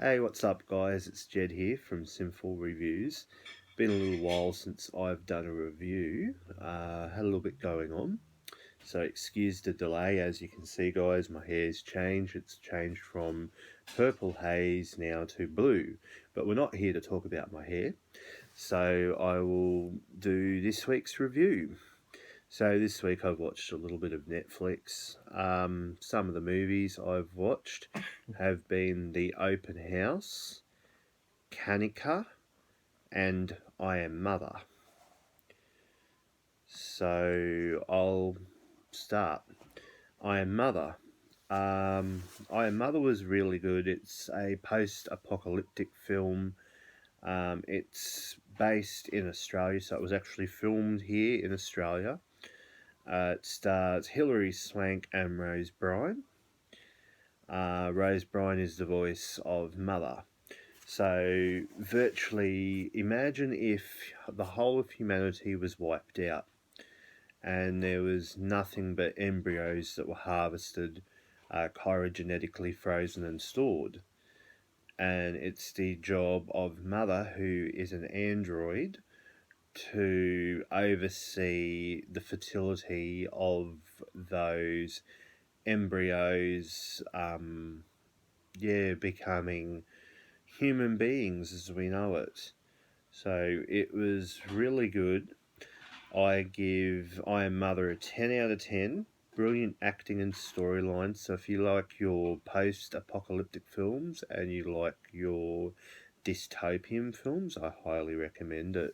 Hey, what's up, guys? It's Jed here from Sinful Reviews. Been a little while since I've done a review. Had a little bit going on, so excuse the delay. As you can see, guys, my hair's changed. It's changed from purple haze now to blue. But we're not here to talk about my hair, so I will do this week's review. So this week I've watched a little bit of Netflix. Some of the movies I've watched have been The Open House, Kanika, and I Am Mother. So I'll start. I Am Mother. I Am Mother was really good. It's a post-apocalyptic film. It's based in Australia, so it was actually filmed here in Australia. It stars Hilary Swank and Rose Byrne. Rose Byrne is the voice of Mother. So, virtually, imagine if the whole of humanity was wiped out and there was nothing but embryos that were harvested, cryogenetically frozen and stored. And it's the job of Mother, who is an android, to oversee the fertility of those embryos, becoming human beings as we know it. So it was really good. I give I Am Mother a 10 out of 10. Brilliant acting and storyline. So if you like your post-apocalyptic films and you like your dystopian films, I highly recommend it.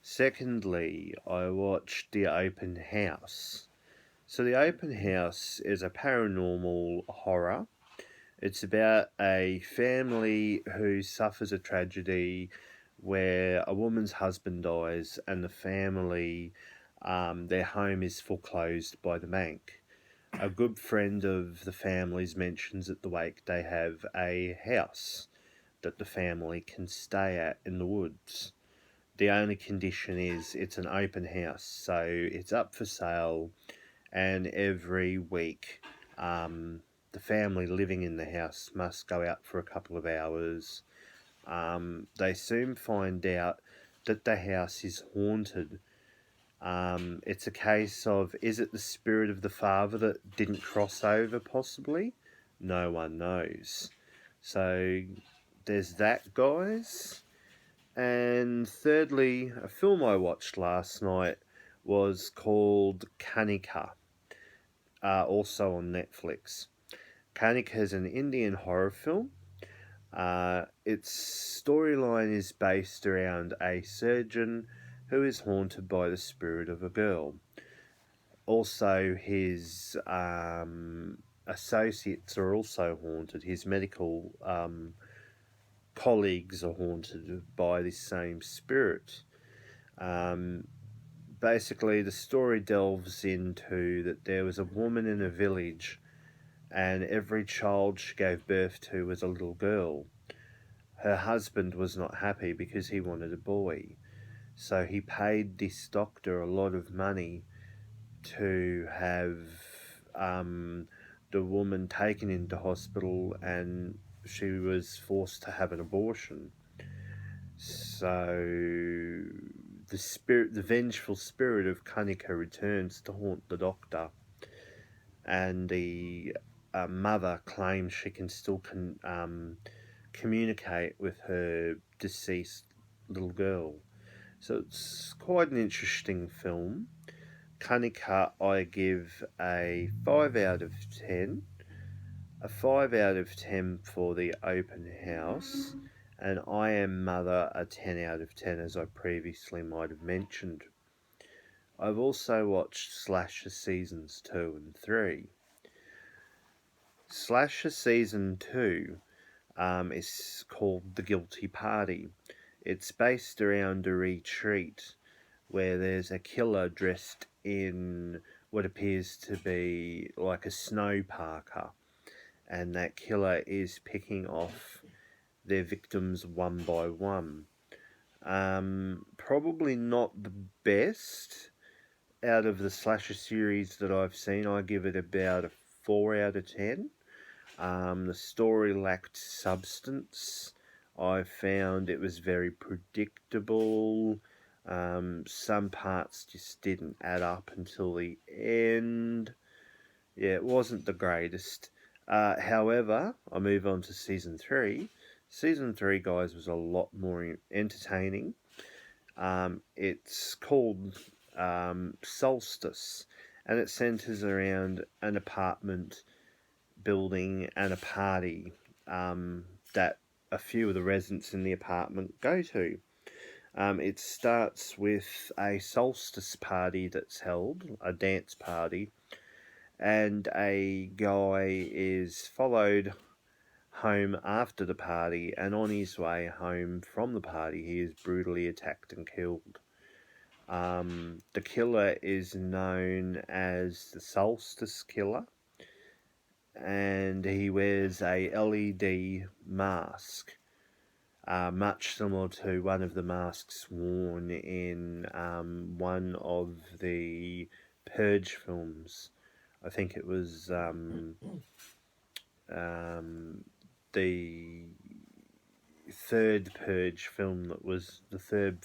Secondly, I watched The Open House. So The Open House is a paranormal horror. It's about a family who suffers a tragedy where a woman's husband dies and the family, their home is foreclosed by the bank. A good friend of the family's mentions at the wake they have a house that the family can stay at in the woods. The only condition is it's an open house, so it's up for sale, and every week the family living in the house must go out for a couple of hours. They soon find out that the house is haunted. It's a case of, is it the spirit of the father that didn't cross over, possibly? No one knows. So there's that, guys. And thirdly, a film I watched last night was called Kanika, also on Netflix. Kanika is an Indian horror film. Its storyline is based around a surgeon who is haunted by the spirit of a girl. Also, his associates are also haunted. His medical colleagues are haunted by this same spirit. Basically, the story delves into that there was a woman in a village, and every child she gave birth to was a little girl. Her husband was not happy because he wanted a boy, so he paid this doctor a lot of money to have the woman taken into hospital, and she was forced to have an abortion. So the vengeful spirit of Kanika returns to haunt the doctor, and the mother claims she can still communicate with her deceased little girl. So it's quite an interesting film. Kanika I give a 5 out of 10. A 5 out of 10 for The Open House. And I Am Mother a 10 out of 10, as I previously might have mentioned. I've also watched Slasher Seasons 2 and 3. Slasher Season 2 is called The Guilty Party. It's based around a retreat where there's a killer dressed in what appears to be like a snow parka, and that killer is picking off their victims one by one. Probably not the best out of the slasher series that I've seen. I give it about a 4 out of 10. The story lacked substance. I found it was very predictable. Some parts just didn't add up until the end. Yeah, it wasn't the greatest. However, I move on to season 3. Season 3, guys, was a lot more entertaining. It's called Solstice, and it centers around an apartment building and a party that a few of the residents in the apartment go to. It starts with a solstice party that's held, a dance party, and a guy is followed home after the party, and on his way home from the party, he is brutally attacked and killed. The killer is known as the Solstice Killer, and he wears a LED mask, much similar to one of the masks worn in one of the Purge films. I think it was the third Purge film that was the third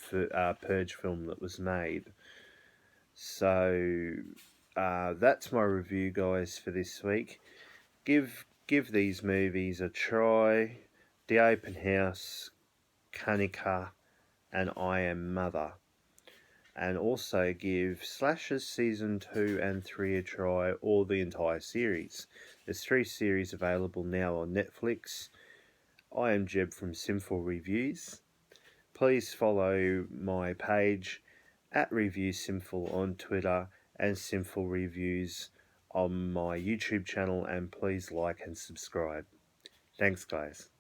Purge film that was made. So that's my review, guys, for this week. Give these movies a try. The Open House, Kanika, and I Am Mother. And also give Slashers Season 2 and 3 a try, or the entire series. There's 3 series available now on Netflix. I am Jeb from Sinful Reviews. Please follow my page at Review Sinful on Twitter and Sinful Reviews on my YouTube channel, and please like and subscribe. Thanks, guys.